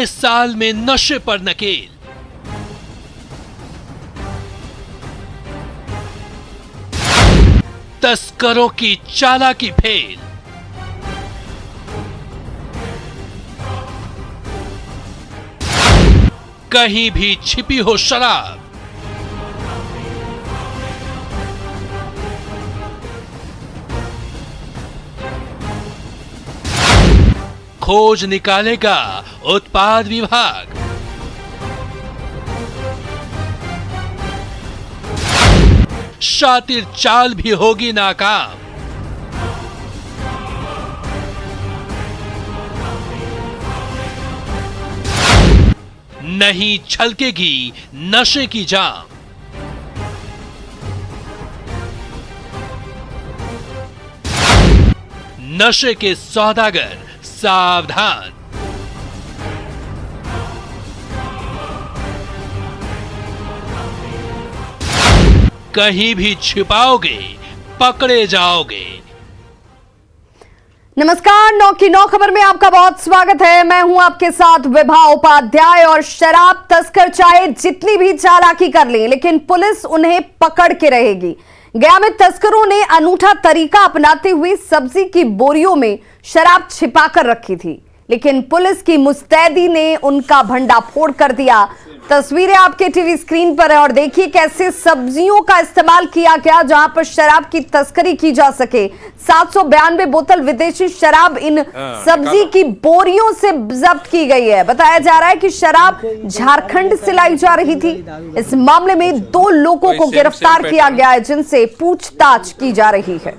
नए साल में नशे पर नकेल। तस्करों की चालाकी फेल। कहीं भी छिपी हो शराब। खोज निकालेगा उत्पाद विभाग। शातिर चाल भी होगी नाकाम। नहीं छलकेगी नशे की जाम। नशे के सौदागर सावधान। कहीं भी छिपाओगे पकड़े जाओगे। नमस्कार, 9 की 9 खबर में आपका बहुत स्वागत है। मैं हूं आपके साथ विभा उपाध्याय। और शराब तस्कर चाहे जितनी भी चालाकी कर लें, लेकिन पुलिस उन्हें पकड़ के रहेगी। गया में तस्करों ने अनूठा तरीका अपनाते हुए सब्जी की बोरियों में शराब छिपाकर रखी थी, लेकिन पुलिस की मुस्तैदी ने उनका भंडाफोड़ कर दिया। तस्वीरें आपके टीवी स्क्रीन पर है और देखिए कैसे सब्जियों का इस्तेमाल किया गया जहां पर शराब की तस्करी की जा सके। 792 बोतल विदेशी शराब इन सब्जी की बोरियों से जब्त की गई है। बताया जा रहा है कि शराब झारखंड से लाई जा रही थी। इस मामले में 2 लोगों को गिरफ्तार किया गया है, जिनसे पूछताछ की जा रही है।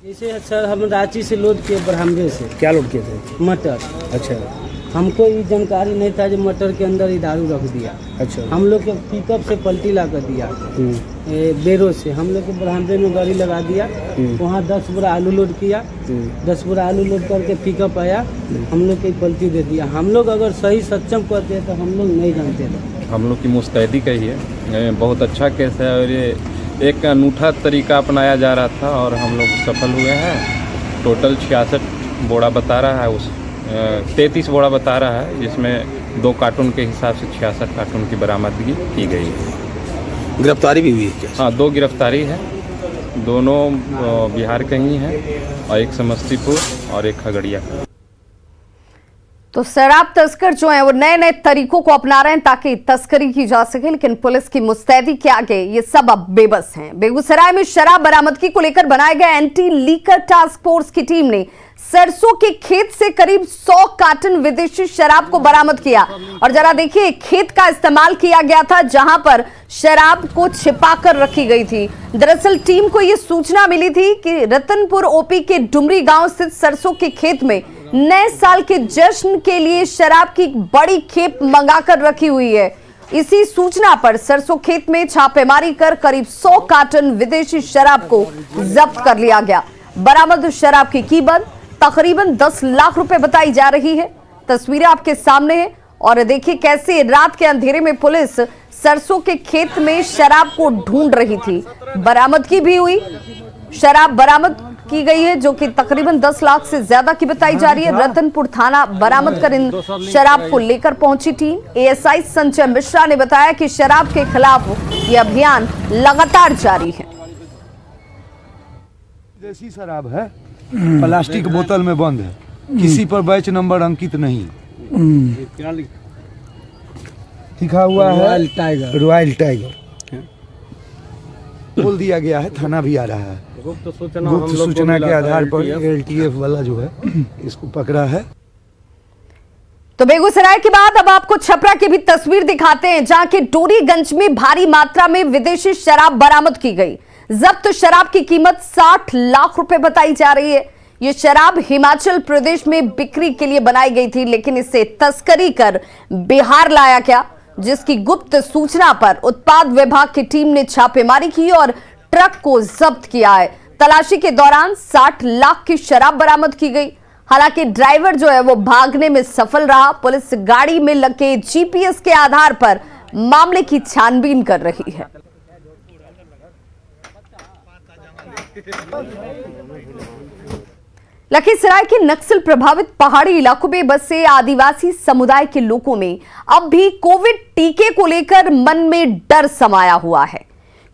जैसे सर, हम रांची से लोड किए, ब्रह्मपुर से। क्या लोड किए थे? मटर। अच्छा। हमको ये जानकारी नहीं था जो मटर के अंदर ही दारू रख दिया। अच्छा। हम लोग के पिकअप से पलटी ला कर दिया। बेरो से हम लोग को ब्रह्मपुर में गाड़ी लगा दिया। वहाँ 10 बोरा आलू लोड किया। 10 बोरा आलू लोड करके पिकअप आया, हम लोग की पलटी दे दिया। हम लोग अगर सही सक्षम करते तो हम लोग नहीं जानते थे। हम लोग की मुस्तैदी कही है, बहुत अच्छा केस है और ये एक अनूठा तरीका अपनाया जा रहा था और हम लोग सफल हुए हैं। टोटल 66 बोरा बता रहा है, उस 33 बोरा बता रहा है, जिसमें 2 कार्टून के हिसाब से 66 कार्टून की बरामदगी की गई है। गिरफ्तारी भी हुई है क्या? हाँ, 2 गिरफ्तारी है। दोनों बिहार के ही हैं और एक समस्तीपुर और एक खगड़िया का। तो शराब तस्कर जो है वो नए नए तरीकों को अपना रहे हैं ताकि तस्करी की जा सके, लेकिन पुलिस की मुस्तैदी के आगे ये सब अब बेबस हैं। बेगूसराय में शराब बरामदगी को लेकर बनाए गए एंटी लीकर टास्क फोर्स की टीम ने सरसों के खेत से करीब 100 कार्टन विदेशी शराब को बरामद किया। और जरा देखिए, खेत का इस्तेमाल किया गया था जहां पर शराब को छिपाकर रखी गई थी। दरअसल टीम को यह सूचना मिली थी कि रतनपुर ओपी के डुमरी गांव स्थित सरसों के खेत में नए साल के जश्न के लिए शराब की बड़ी खेप मंगाकर रखी हुई है। इसी सूचना पर सरसों खेत में छापेमारी कर करीब 100 कार्टन विदेशी शराब को जब्त कर लिया गया। बरामद शराब की कीमत तकरीबन 10 लाख रुपए बताई जा रही है। तस्वीरें आपके सामने है और देखिए कैसे रात के अंधेरे में पुलिस सरसों के खेत में शराब को ढूंढ रही थी। बरामदगी भी हुई, शराब बरामद की गई है जो कि तकरीबन 10 लाख से ज्यादा की बताई जा रही है। रतनपुर थाना बरामद कर इन शराब को लेकर पहुंची टीम। एएसआई संजय मिश्रा ने बताया कि शराब के खिलाफ यह अभियान लगातार जारी है। देसी शराब है, प्लास्टिक बोतल में बंद है, किसी पर बैच नंबर अंकित नहीं। लिखा हुआ है रॉयल टाइगर। बोल दिया गया है, थाना भी आ रहा है। गुप्त सूचना के आधार पर एलटीएफ वाला जो है इसको पकड़ा है। तो बेगूसराय के बाद अब आपको छपरा की भी तस्वीर दिखाते हैं, जहां के डोरीगंज में भारी मात्रा में विदेशी शराब बरामद की गई। जब्त शराब की कीमत 60 लाख रुपए बताई जा रही है। यह शराब हिमाचल प्रदेश में बिक्री के लिए बनाई गई थी, लेकिन इसे तस्करी कर बिहार लाया गया, जिसकी गुप्त सूचना पर उत्पाद विभाग की टीम ने छापेमारी की और ट्रक को जब्त किया है। तलाशी के दौरान 60 लाख की शराब बरामद की गई। हालांकि ड्राइवर जो है वो भागने में सफल रहा। पुलिस गाड़ी में लगे जीपीएस के आधार पर मामले की छानबीन कर रही है। लखीसराय के नक्सल प्रभावित पहाड़ी इलाकों में बसे आदिवासी समुदाय के लोगों में अब भी कोविड टीके को लेकर मन में डर समाया हुआ है।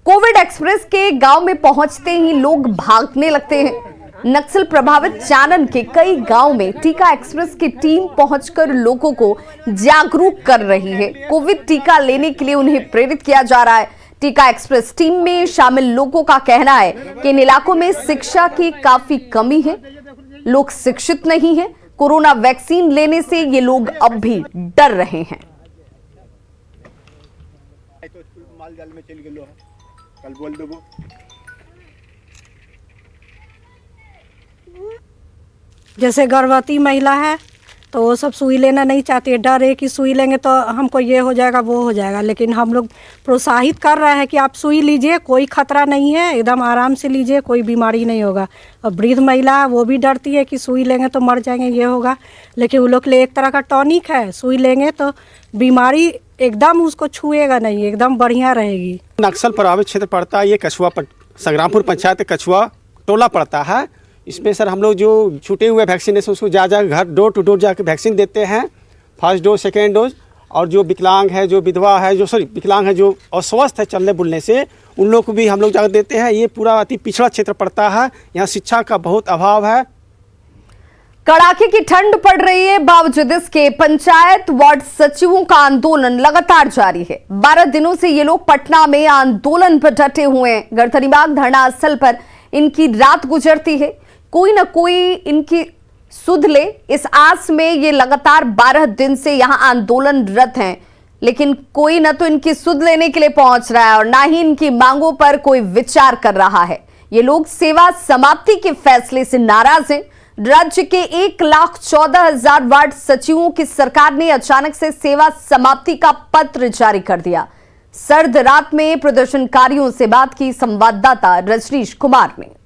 कोविड एक्सप्रेस के गांव में पहुंचते ही लोग भागने लगते हैं। नक्सल प्रभावित चानन के कई गांव में टीका एक्सप्रेस की टीम पहुंचकर लोगों को जागरूक कर रही है। कोविड टीका लेने के लिए उन्हें प्रेरित किया जा रहा है। टीका एक्सप्रेस टीम में शामिल लोगों का कहना है कि इन इलाकों में शिक्षा की काफी कमी है, लोग शिक्षित नहीं हैं। कोरोना वैक्सीन लेने से ये लोग अब भी डर रहे हैं। जैसे गर्भवती महिला है तो वो सब सुई लेना नहीं चाहती है, डर है कि सुई लेंगे तो हमको ये हो जाएगा वो हो जाएगा। लेकिन हम लोग प्रोत्साहित कर रहे हैं कि आप सुई लीजिए, कोई खतरा नहीं है, एकदम आराम से लीजिए, कोई बीमारी नहीं होगा। और वृद्ध महिला वो भी डरती है कि सुई लेंगे तो मर जाएंगे, ये होगा। लेकिन वो लोग के लिए एक तरह का टॉनिक है, सुई लेंगे तो बीमारी एकदम उसको छुएगा नहीं, एकदम बढ़िया रहेगी। नक्सल प्रभावित क्षेत्र पड़ता है, ये कछुआ संग्रामपुर पंचायत कछुआ टोला पड़ता है। इसमें सर हम लोग जो छूटे हुए वैक्सीनेशन उसको जा घर डोर टू डोर जाकर वैक्सीन देते हैं, फर्स्ट डोज सेकेंड डोज। और जो विकलांग है, जो विधवा है, विकलांग है, जो अस्वस्थ है चलने बुलने से, उन लोग को भी हम लोग जाकर देते हैं। ये पूरा अति पिछड़ा क्षेत्र पड़ता है, यहाँ शिक्षा का बहुत अभाव है। कड़ाके की ठंड पड़ रही है, बावजूद इसके पंचायत वार्ड सचिवों का आंदोलन लगातार जारी है। 12 दिनों से ये लोग पटना में आंदोलन पर डटे हुए हैं। गढ़तरीबाग धरना स्थल पर इनकी रात गुजरती है, कोई ना कोई इनकी सुध ले, इस आस में ये लगातार 12 दिन से यहां आंदोलनरत हैं। लेकिन कोई ना तो इनकी सुध लेने के लिए पहुंच रहा है और ना ही इनकी मांगों पर कोई विचार कर रहा है। ये लोग सेवा समाप्ति के फैसले से नाराज हैं। राज्य के 1,14,000 वार्ड सचिवों की सरकार ने अचानक से सेवा समाप्ति का पत्र जारी कर दिया। सर्द रात में प्रदर्शनकारियों से बात की संवाददाता रजनीश कुमार ने।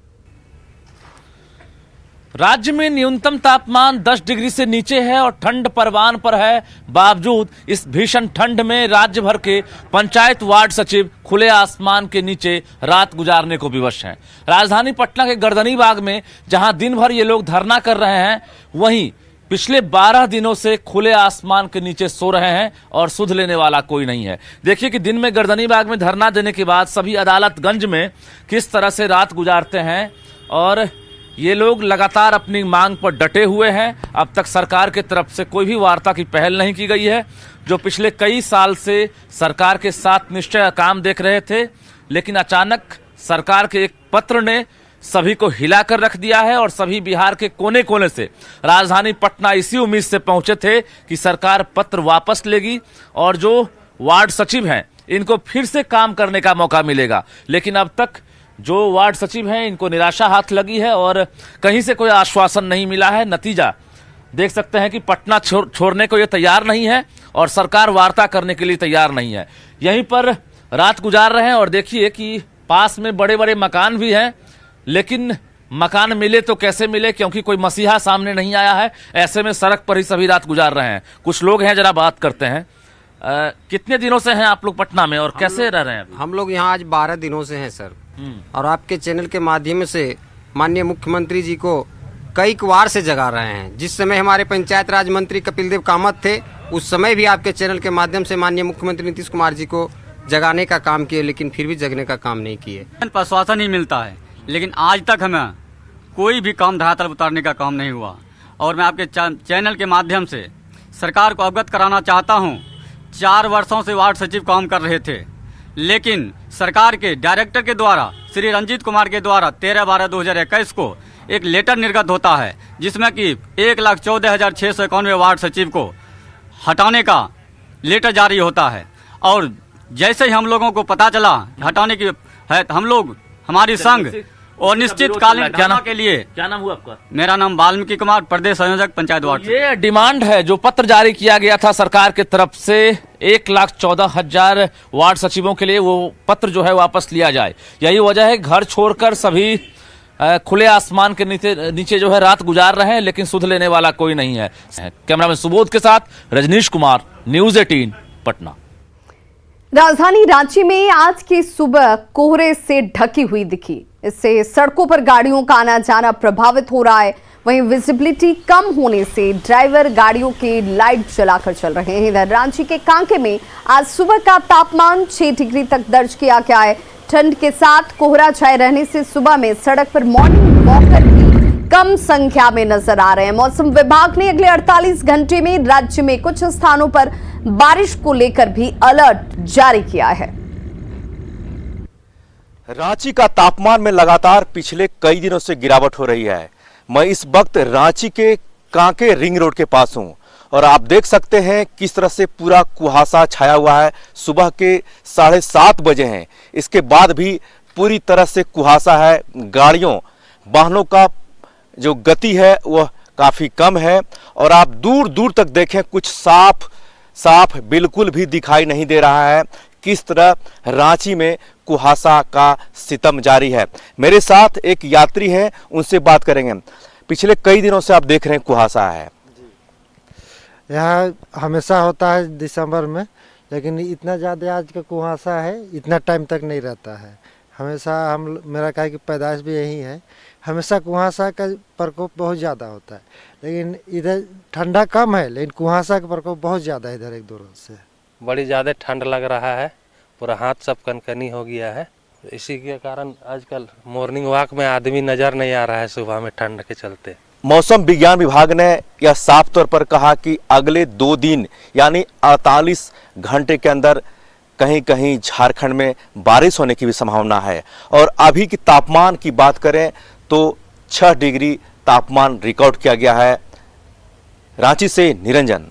राज्य में न्यूनतम तापमान 10 डिग्री से नीचे है और ठंड परवान पर है। बावजूद इस भीषण ठंड में राज्य भर के पंचायत वार्ड सचिव खुले आसमान के नीचे रात गुजारने को विवश हैं। राजधानी पटना के गर्दनीबाग में जहां दिन भर ये लोग धरना कर रहे हैं, वहीं पिछले 12 दिनों से खुले आसमान के नीचे सो रहे हैं और सुध लेने वाला कोई नहीं है। देखिए कि दिन में गर्दनीबाग में धरना देने के बाद सभी अदालतगंज में किस तरह से रात गुजारते हैं और ये लोग लगातार अपनी मांग पर डटे हुए हैं। अब तक सरकार के तरफ से कोई भी वार्ता की पहल नहीं की गई है। जो पिछले कई साल से सरकार के साथ निश्चय काम देख रहे थे, लेकिन अचानक सरकार के एक पत्र ने सभी को हिला कर रख दिया है और सभी बिहार के कोने कोने से राजधानी पटना इसी उम्मीद से पहुंचे थे कि सरकार पत्र वापस लेगी और जो वार्ड सचिव हैं इनको फिर से काम करने का मौका मिलेगा। लेकिन अब तक जो वार्ड सचिव हैं इनको निराशा हाथ लगी है और कहीं से कोई आश्वासन नहीं मिला है। नतीजा देख सकते हैं कि पटना छोड़ने को ये तैयार नहीं है और सरकार वार्ता करने के लिए तैयार नहीं है। यहीं पर रात गुजार रहे हैं और देखिए कि पास में बड़े बड़े मकान भी हैं, लेकिन मकान मिले तो कैसे मिले, क्योंकि कोई मसीहा सामने नहीं आया है। ऐसे में सड़क पर ही सभी रात गुजार रहे हैं। कुछ लोग हैं, जरा बात करते हैं। कितने दिनों से हैं आप लोग पटना में और कैसे रह रहे हैं? हम लोग यहाँ आज 12 दिनों से हैं सर, और आपके चैनल के माध्यम से माननीय मुख्यमंत्री जी को कई बार से जगा रहे हैं। जिस समय हमारे पंचायत राज मंत्री कपिल देव कामत थे, उस समय भी आपके चैनल के माध्यम से माननीय मुख्यमंत्री नीतीश कुमार जी को जगाने का काम किए, लेकिन फिर भी जगने का काम नहीं किए। आश्वासन ही मिलता है, लेकिन आज तक हमें कोई भी काम धरातल उतारने का काम नहीं हुआ। और मैं आपके चैनल के माध्यम से सरकार को अवगत कराना चाहता हूँ, 4 वर्षों से वार्ड सचिव काम कर रहे थे, लेकिन सरकार के डायरेक्टर के द्वारा श्री रंजीत कुमार के द्वारा 13/12/2021 को एक लेटर निर्गत होता है, जिसमें कि 1,14,691 वार्ड सचिव को हटाने का लेटर जारी होता है। और जैसे ही हम लोगों को पता चला हटाने की है, हम लोग हमारी संघ और निश्चितकालीन धरना के लिए। क्या नाम हुआ आपका? मेरा नाम वाल्मीकि कुमार, प्रदेश संयोजक पंचायत वार्ड। ये डिमांड है जो पत्र जारी किया गया था सरकार के तरफ से 1,14,000 वार्ड सचिवों के लिए, वो पत्र जो है वापस लिया जाए। यही वजह है घर छोड़कर सभी खुले आसमान के नीचे जो है रात गुजार रहे हैं, लेकिन सुध लेने वाला कोई नहीं है। कैमरामैन सुबोध के साथ रजनीश कुमार, न्यूज़ 18 पटना। राजधानी रांची में आज की सुबह कोहरे से ढकी हुई दिखी। इससे सड़कों पर गाड़ियों का आना जाना प्रभावित हो रहा है। वहीं विजिबिलिटी कम होने से ड्राइवर गाड़ियों के लाइट जलाकर चल रहे हैं। इधर रांची के कांके में आज सुबह का तापमान 6 डिग्री तक दर्ज किया गया है। ठंड के साथ कोहरा छाए रहने से सुबह में सड़क पर मॉर्निंग वॉकर भी कम संख्या में नजर आ रहे हैं। मौसम विभाग ने अगले 48 घंटे में राज्य में कुछ स्थानों पर बारिश को लेकर भी अलर्ट जारी किया है। रांची का तापमान में लगातार पिछले कई दिनों से गिरावट हो रही है। मैं इस वक्त रांची के कांके रिंग रोड के पास हूं और आप देख सकते हैं किस तरह से पूरा कुहासा छाया हुआ है। सुबह के 7:30 बजे हैं, इसके बाद भी पूरी तरह से कुहासा है। गाड़ियों वाहनों का जो गति है वह काफी कम है और आप दूर दूर तक देखें कुछ साफ बिल्कुल भी दिखाई नहीं दे रहा है। किस तरह रांची में कुहासा का सितम जारी है। मेरे साथ एक यात्री हैं, उनसे बात करेंगे। पिछले कई दिनों से आप देख रहे हैं कुहासा है। यहाँ हमेशा होता है दिसंबर में, लेकिन इतना ज़्यादा आज का कुहासा है, इतना टाइम तक नहीं रहता है। हमेशा मेरा कहा कि पैदाइश भी यही है, हमेशा कुहासा का प्रकोप बहुत ज़्यादा होता है। लेकिन इधर ठंडा कम है, लेकिन कुहासा का प्रकोप बहुत ज़्यादा है इधर 1-2 रोज से। बड़ी ज़्यादा ठंड लग रहा है, पूरा हाथ सब कनकनी हो गया है। इसी के कारण आजकल मॉर्निंग वॉक में आदमी नज़र नहीं आ रहा है सुबह में ठंड के चलते। मौसम विज्ञान विभाग ने यह साफ तौर पर कहा कि अगले 2 दिन यानी 48 घंटे के अंदर कहीं कहीं झारखंड में बारिश होने की भी संभावना है। और अभी की तापमान की बात करें तो 6 डिग्री तापमान रिकॉर्ड किया गया है। रांची से निरंजन।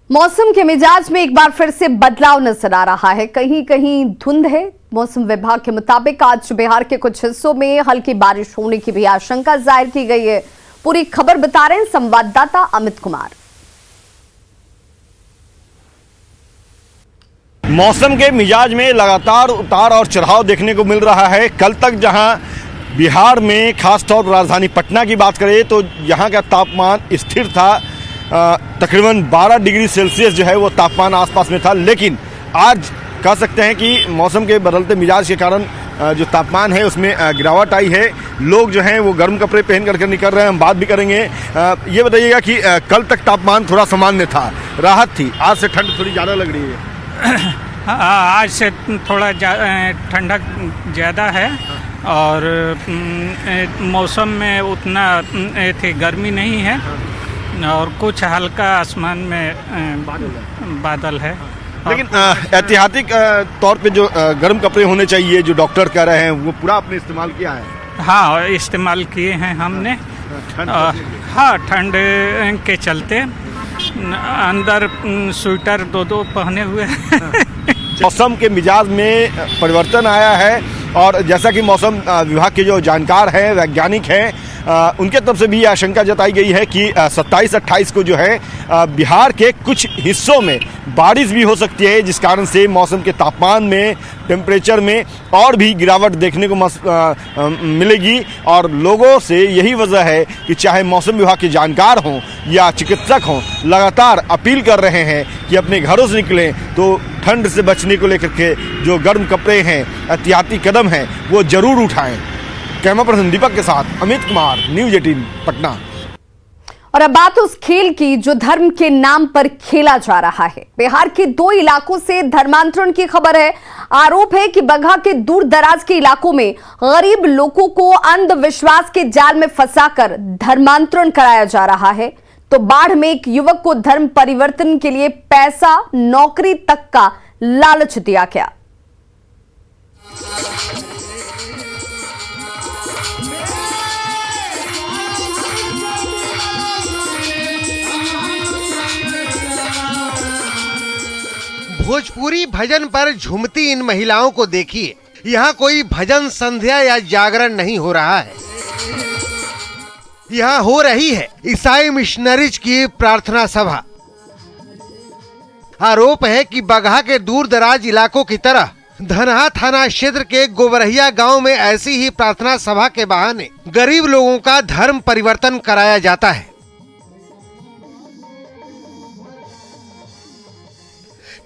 मौसम के मिजाज में एक बार फिर से बदलाव नजर आ रहा है। कहीं कहीं धुंध है। मौसम विभाग के मुताबिक आज बिहार के कुछ हिस्सों में हल्की बारिश होने की भी आशंका जाहिर की गई है। पूरी खबर बता रहे हैं संवाददाता अमित कुमार। मौसम के मिजाज में लगातार उतार और चढ़ाव देखने को मिल रहा है। कल तक जहां बिहार में खासतौर पर राजधानी पटना की बात करें तो यहाँ का तापमान स्थिर था, तकरीबन 12 डिग्री सेल्सियस जो है वो तापमान आसपास में था। लेकिन आज कह सकते हैं कि मौसम के बदलते मिजाज के कारण जो तापमान है उसमें गिरावट आई है। लोग जो हैं वो गर्म कपड़े पहन करके निकल रहे हैं। हम बात भी करेंगे। ये बताइएगा कि कल तक तापमान थोड़ा सामान्य था, राहत थी, आज से ठंड थोड़ी ज़्यादा लग रही है। आज से थोड़ा ठंडक ज़्यादा है और मौसम में उतना गर्मी नहीं है और कुछ हल्का आसमान में बादल है। लेकिन ऐतिहासिक तौर पे जो गर्म कपड़े होने चाहिए जो डॉक्टर कह रहे हैं वो पूरा आपने इस्तेमाल किया है? हाँ, इस्तेमाल किए हैं हमने। हाँ, ठंड के चलते अंदर स्वेटर 2 पहने हुए। मौसम के मिजाज में परिवर्तन आया है और जैसा कि मौसम विभाग के जो जानकार हैं, वैज्ञानिक हैं, उनके तरफ से भी ये आशंका जताई गई है कि 27-28 को जो है बिहार के कुछ हिस्सों में बारिश भी हो सकती है, जिस कारण से मौसम के तापमान में, टेम्परेचर में और भी गिरावट देखने को मिलेगी। और लोगों से यही वजह है कि चाहे मौसम विभाग के जानकार हों या चिकित्सक हों, लगातार अपील कर रहे हैं कि अपने घरों से निकलें तो ठंड से बचने को लेकर के जो गर्म कपड़े हैं, एहतियाती कदम हैं, वो जरूर उठाएं। कैमरा पर्सन दीपक के साथ अमित कुमार, न्यूज़ 18 पटना। और अब बात उस खेल की जो धर्म के नाम पर खेला जा रहा है। बिहार के 2 इलाकों से धर्मांतरण की खबर है। आरोप है कि बगहा के दूर दराज के इलाकों में गरीब लोगों को अंधविश्वास के जाल में फंसाकर धर्मांतरण कराया जा रहा है। तो बाढ़ में एक युवक को धर्म परिवर्तन के लिए पैसा, नौकरी तक का लालच दिया गया। भोजपुरी भजन पर झूमती इन महिलाओं को देखिए। यहाँ कोई भजन, संध्या या जागरण नहीं हो रहा है। यहाँ हो रही है ईसाई मिशनरीज की प्रार्थना सभा। आरोप है कि बगहा के दूर दराज इलाकों की तरह धनहा थाना क्षेत्र के गोबरहिया गांव में ऐसी ही प्रार्थना सभा के बहाने गरीब लोगों का धर्म परिवर्तन कराया जाता है।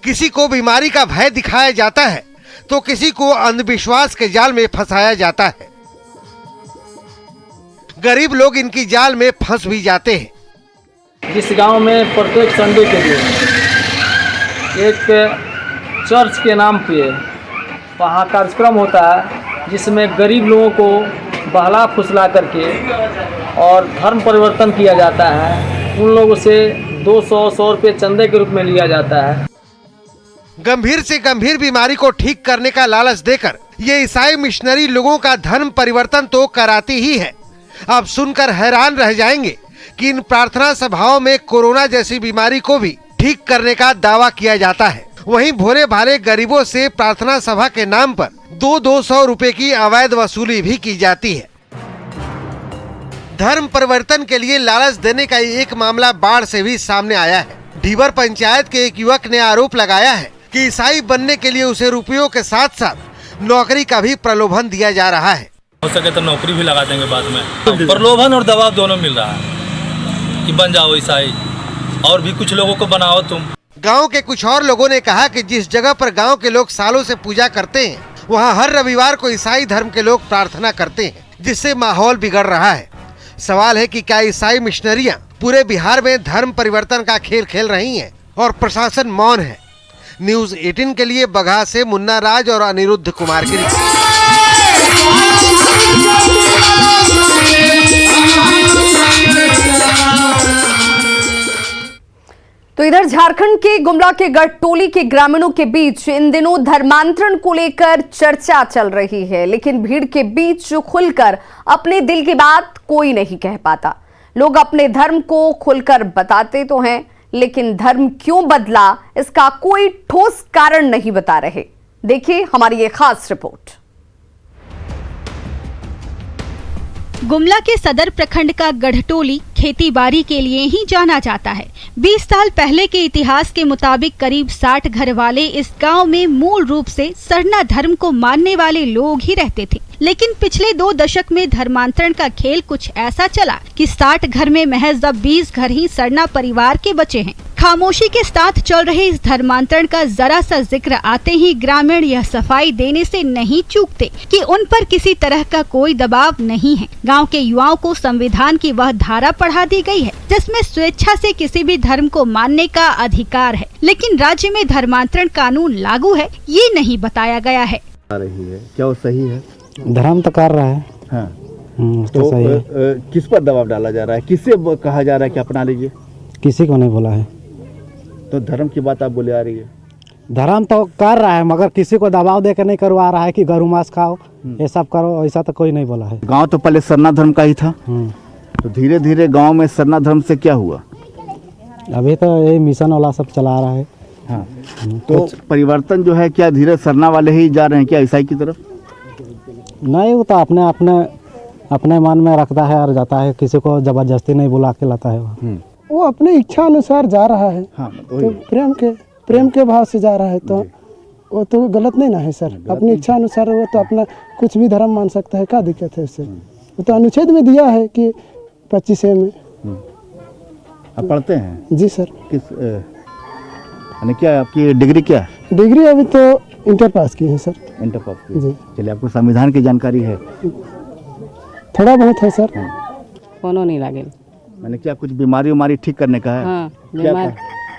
किसी को बीमारी का भय दिखाया जाता है तो किसी को अंधविश्वास के जाल में फंसाया जाता है। गरीब लोग इनकी जाल में फंस भी जाते हैं। जिस गांव में प्रत्येक संडे के दिन एक चर्च के नाम पे वहाँ कार्यक्रम होता है, जिसमें गरीब लोगों को बहला फुसला करके और धर्म परिवर्तन किया जाता है। उन लोगों से 200-100 रुपये चंदे के रूप में लिया जाता है। गंभीर से गंभीर बीमारी को ठीक करने का लालच देकर ये ईसाई मिशनरी लोगों का धर्म परिवर्तन तो कराती ही है। अब सुनकर हैरान रह जाएंगे कि इन प्रार्थना सभाओं में कोरोना जैसी बीमारी को भी ठीक करने का दावा किया जाता है। वहीं भोले भाले गरीबों से प्रार्थना सभा के नाम पर 200 रुपए की अवैध वसूली भी की जाती है। धर्म परिवर्तन के लिए लालच देने का एक मामला बाढ़ से भी सामने आया है। ढीबर पंचायत के एक युवक ने आरोप लगाया है कि ईसाई बनने के लिए उसे रुपयों के साथ साथ नौकरी का भी प्रलोभन दिया जा रहा है। हो सके तो नौकरी भी लगा देंगे बाद में। प्रलोभन और दबाव दोनों मिल रहा है कि बन जाओ ईसाई, और भी कुछ लोगों को बनाओ तुम। गांव के कुछ और लोगों ने कहा कि जिस जगह पर गांव के लोग सालों से पूजा करते हैं, वहां हर रविवार को ईसाई धर्म के लोग प्रार्थना करते हैं, जिससे माहौल बिगड़ रहा है। सवाल है कि क्या ईसाई मिशनरियां पूरे बिहार में धर्म परिवर्तन का खेल खेल रही हैं और प्रशासन मौन है। न्यूज़ 18 के लिए बगहा से मुन्ना राज और अनिरुद्ध कुमार की रिपोर्ट। तो इधर झारखंड के गुमला के गढ़टोली के ग्रामीणों के बीच इन दिनों धर्मांतरण को लेकर चर्चा चल रही है, लेकिन भीड़ के बीच खुलकर अपने दिल की बात कोई नहीं कह पाता। लोग अपने धर्म को खुलकर बताते तो हैं, लेकिन धर्म क्यों बदला इसका कोई ठोस कारण नहीं बता रहे। देखिए हमारी ये खास रिपोर्ट। गुमला के सदर प्रखंड का गढ़टोली खेती बाड़ी के लिए ही जाना जाता है। 20 साल पहले के इतिहास के मुताबिक करीब 60 घर वाले इस गांव में मूल रूप से सरना धर्म को मानने वाले लोग ही रहते थे, लेकिन पिछले 2 दशक में धर्मांतरण का खेल कुछ ऐसा चला कि 60 घर में महज अब 20 घर ही सरना परिवार के बचे हैं। खामोशी के साथ चल रहे इस धर्मांतरण का जरा सा जिक्र आते ही ग्रामीण यह सफाई देने से नहीं चूकते कि उन पर किसी तरह का कोई दबाव नहीं है। गांव के युवाओं को संविधान की वह धारा पढ़ा दी गई है जिसमें स्वेच्छा से किसी भी धर्म को मानने का अधिकार है, लेकिन राज्य में धर्मांतरण कानून लागू है ये नहीं बताया गया है। क्या वो सही है? धर्म तो कर रहा है। हाँ। तो सही है। किस पर दबाव डाला जा रहा है? किससे कहा जा रहा है कि अपना लीजिए? किसी को नहीं बोला है। तो धर्म की बात आप बोले आ रही है? धर्म तो कर रहा है, मगर किसी को दबाव देकर नहीं करवा रहा है कि गरु मांस खाओ, ये सब करो, ऐसा तो कोई नहीं बोला है। गांव तो पहले सरना धर्म का ही था, तो धीरे धीरे गांव में सरना धर्म से क्या हुआ? अभी तो ये मिशन वाला सब चला रहा है। हाँ। तो परिवर्तन जो है क्या धीरे सरना वाले ही जा रहे हैं क्या ईसाई की तरफ? नहीं, वो तो अपने मन में रखता है और जाता है, किसी को जबरदस्ती नहीं बुला के लाता है। वो अपने इच्छा अनुसार जा रहा है। हाँ, तो प्रेम के भाव से जा रहा है, तो वो तो गलत नहीं ना है सर। अपनी इच्छा अनुसार वो तो अपना कुछ भी धर्म मान सकता है, क्या दिक्कत है उससे? वो तो अनुच्छेद में दिया है कि 25A में। आप पढ़ते हैं? जी सर। किस यानी क्या आपकी डिग्री क्या है? डिग्री अभी तो इंटर पास की है सर। इंटर पास की? जी। चलिए, आपको संविधान की जानकारी है? थोड़ा बहुत है सर। कोनो नहीं लागे। मैंने क्या कुछ बीमारी ठीक करने का है? हाँ,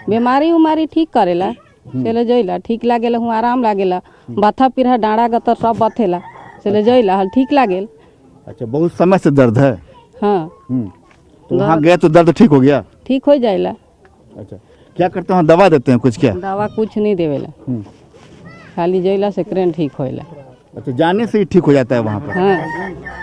बीमारी उमारी ठीक करेला, चले जइला, ठीक लागेला, हूँ आराम लागेला, बाथा पीरा डाँड़ा गतर सब बथेला, चले जइला, हल ठीक लागेल। अच्छा, बहुत समय से दर्द है? हाँ। तो वहाँ गए तो दर्द ठीक हो गया? ठीक हो जाएला। अच्छा, क्या करते हैं? दवा देते हैं कुछ? क्या दवा कुछ नहीं देवेला, खाली जइला से करेंट ठीक होएला। अच्छा, जाने से ही ठीक हो जाता है वहाँ पर? हाँ।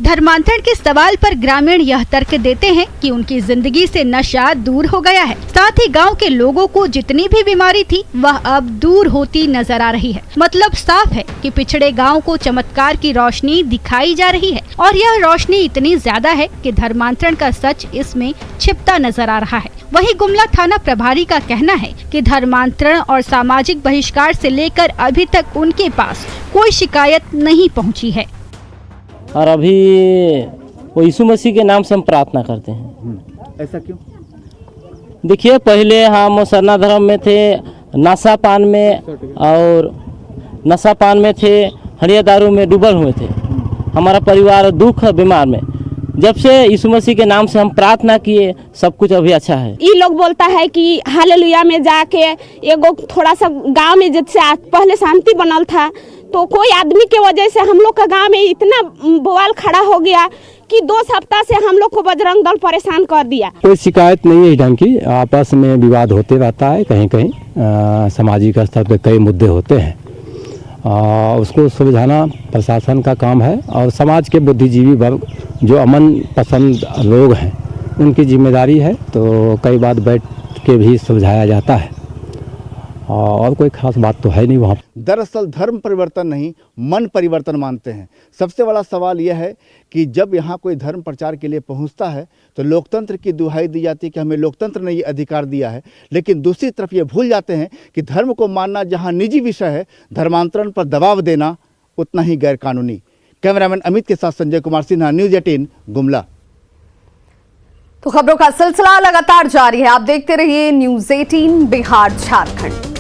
धर्मांतरण के सवाल पर ग्रामीण यह तर्क देते हैं कि उनकी जिंदगी से नशा दूर हो गया है, साथ ही गांव के लोगों को जितनी भी बीमारी थी वह अब दूर होती नजर आ रही है। मतलब साफ है कि पिछड़े गांव को चमत्कार की रोशनी दिखाई जा रही है, और यह रोशनी इतनी ज्यादा है कि धर्मांतरण का सच इसमें छिपता नजर आ रहा है। वहीं गुमला थाना प्रभारी का कहना है कि धर्मांतरण और सामाजिक बहिष्कार से लेकर अभी तक उनके पास कोई शिकायत नहीं पहुँची है, और अभी वो यीशु मसीह के नाम से हम प्रार्थना करते हैं। ऐसा क्यों? देखिए, पहले हम सरना धर्म में थे, नशा पान में थे, हड़िया दारू में डूबल हुए थे। हमारा परिवार दुख बीमार में, जब से यीशु मसीह के नाम से हम प्रार्थना किए, सब कुछ अभी अच्छा है। ये लोग बोलता है कि हालेलुया में जाके एगो थोड़ा सा गांव में जैसे पहले शांति बनल था, तो कोई आदमी के वजह से हम लोग का गांव में इतना बवाल खड़ा हो गया कि 2 सप्ताह से हम लोग को बजरंग दल परेशान कर दिया। कोई शिकायत नहीं है ढंग की, आपस में विवाद होते रहता है, कहीं कहीं सामाजिक स्तर पे कई मुद्दे होते हैं, उसको सुलझाना प्रशासन का काम है और समाज के बुद्धिजीवी वर्ग जो अमन पसंद लोग हैं उनकी जिम्मेदारी है। तो कई बात बैठ के भी सुलझाया जाता है और कोई खास बात तो है नहीं वहाँ। दरअसल धर्म परिवर्तन नहीं, मन परिवर्तन मानते हैं। सबसे बड़ा सवाल यह है कि जब यहाँ कोई धर्म प्रचार के लिए पहुँचता है तो लोकतंत्र की दुहाई दी जाती है कि हमें लोकतंत्र ने ये अधिकार दिया है, लेकिन दूसरी तरफ ये भूल जाते हैं कि धर्म को मानना जहाँ निजी विषय है, धर्मांतरण पर दबाव देना उतना ही गैरकानूनी। कैमरामैन अमित के साथ संजय कुमार सिन्हा, न्यूज़ 18 गुमला। तो खबरों का सिलसिला लगातार जारी है, आप देखते रहिए न्यूज़ 18 बिहार झारखंड।